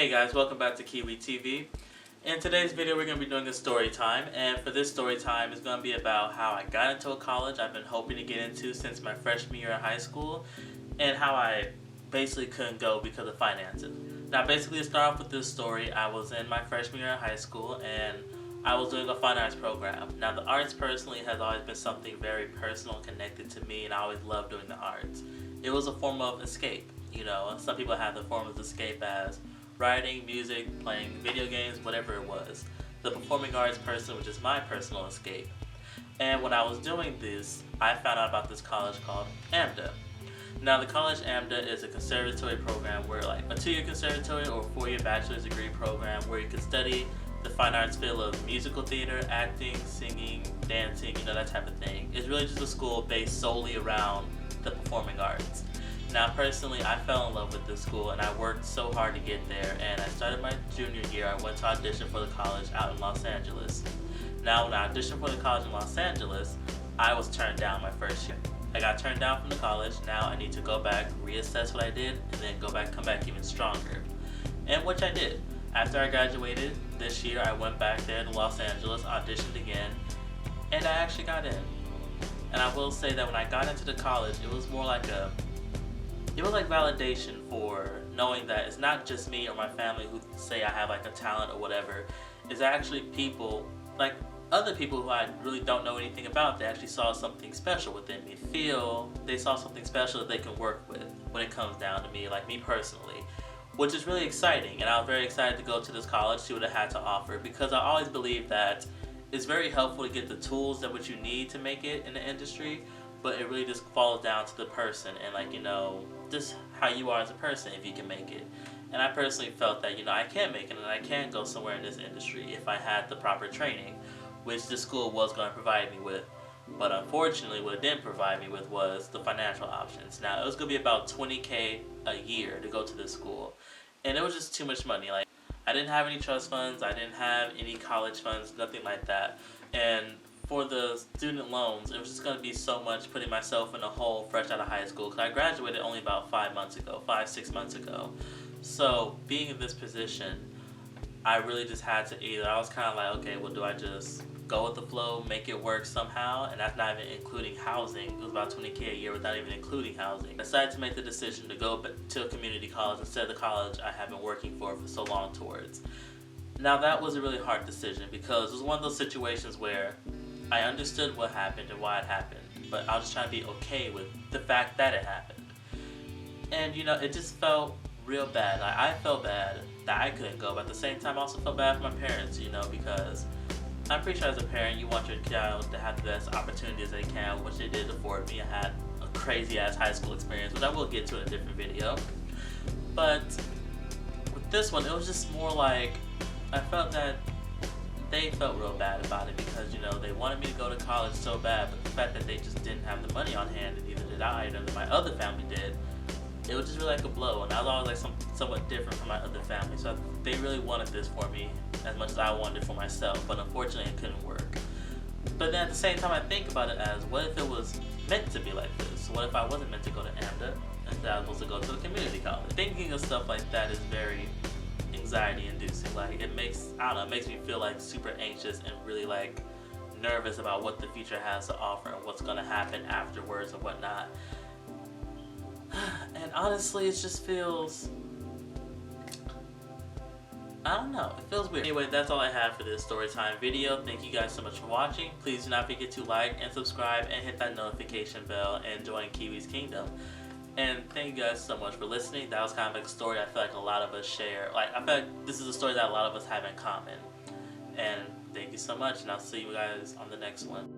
Hey guys, welcome back to Kiwi TV. In today's video we're going to be doing a story time, and for this story time it's going to be about how I got into a college I've been hoping to get into since my freshman year in high school, and how I basically couldn't go because of finances. Now basically to start off with this story, I was in my freshman year in high school and I was doing a fine arts program. Now the arts personally has always been something very personal and connected to me, and I always loved doing the arts. It was a form of escape, you know. Some people have the form of escape as writing, music, playing video games, whatever it was. The performing arts person was just my personal escape. And when I was doing this, I found out about this college called AMDA. Now the college AMDA is a conservatory program where, like, a 2-year conservatory or 4-year bachelor's degree program where you can study the fine arts field of musical theater, acting, singing, dancing, you know, that type of thing. It's really just a school based solely around the performing arts. Now personally, I fell in love with this school and I worked so hard to get there, and I started my junior year. I went to audition for the college out in Los Angeles. Now when I auditioned for the college in Los Angeles, I was turned down my first year. I got turned down from the college. Now I need to go back, reassess what I did, and then come back even stronger. And which I did. After I graduated this year, I went back there to Los Angeles, auditioned again, and I actually got in. And I will say that when I got into the college, it was more like validation for knowing that it's not just me or my family who say I have like a talent or whatever. It's actually people, like other people who I really don't know anything about. They actually saw something special within me. They saw something special that they can work with when it comes down to me, like me personally, which is really exciting. And I was very excited to go to this college, see what it had to offer, because I always believe that it's very helpful to get the tools that what you need to make it in the industry, but it really just falls down to the person and, like, you know, just how you are as a person, if you can make it. And I personally felt that, you know, I can make it and I can go somewhere in this industry if I had the proper training, which the school was going to provide me with. But unfortunately, what it didn't provide me with was the financial options. Now, it was going to be about $20,000 a year to go to this school, and it was just too much money. Like, I didn't have any trust funds, I didn't have any college funds, nothing like that. And for the student loans, it was just going to be so much putting myself in a hole fresh out of high school, because I graduated only about 6 months ago. So being in this position, I really just had to I was kind of like, okay, well, do I just go with the flow, make it work somehow? And that's not even including housing. It was about $20,000 a year without even including housing. I decided to make the decision to go to a community college instead of the college I have been working for so long towards. Now that was a really hard decision, because it was one of those situations where I understood what happened and why it happened, but I was just trying to be okay with the fact that it happened. And, you know, it just felt real bad. Like, I felt bad that I couldn't go, but at the same time I also felt bad for my parents, you know, because I'm pretty sure as a parent you want your child to have the best opportunities they can, which they did afford me. I had a crazy ass high school experience, which I will get to in a different video. But with this one, it was just more like I felt that they felt real bad about it, because, you know, they wanted me to go to college so bad, but the fact that they just didn't have the money on hand, and neither did I, and my other family did, it was just really like a blow. And I was always like somewhat different from my other family, so they really wanted this for me as much as I wanted it for myself, but unfortunately it couldn't work. But then at the same time, I think about it as, what if it was meant to be like this? What if I wasn't meant to go to AMDA and I was supposed to go to a community college? Thinking of stuff like that is very anxiety inducing. Like, it makes me feel like super anxious and really like nervous about what the future has to offer and what's gonna happen afterwards and whatnot. And honestly, it just feels, I don't know, it feels weird. Anyway, that's all I have for this storytime video. Thank you guys so much for watching. Please do not forget to like and subscribe and hit that notification bell and join Kiwi's Kingdom. And thank you guys so much for listening. That was kind of like a story I feel like a lot of us share. Like, I feel like this is a story that a lot of us have in common. And thank you so much, and I'll see you guys on the next one.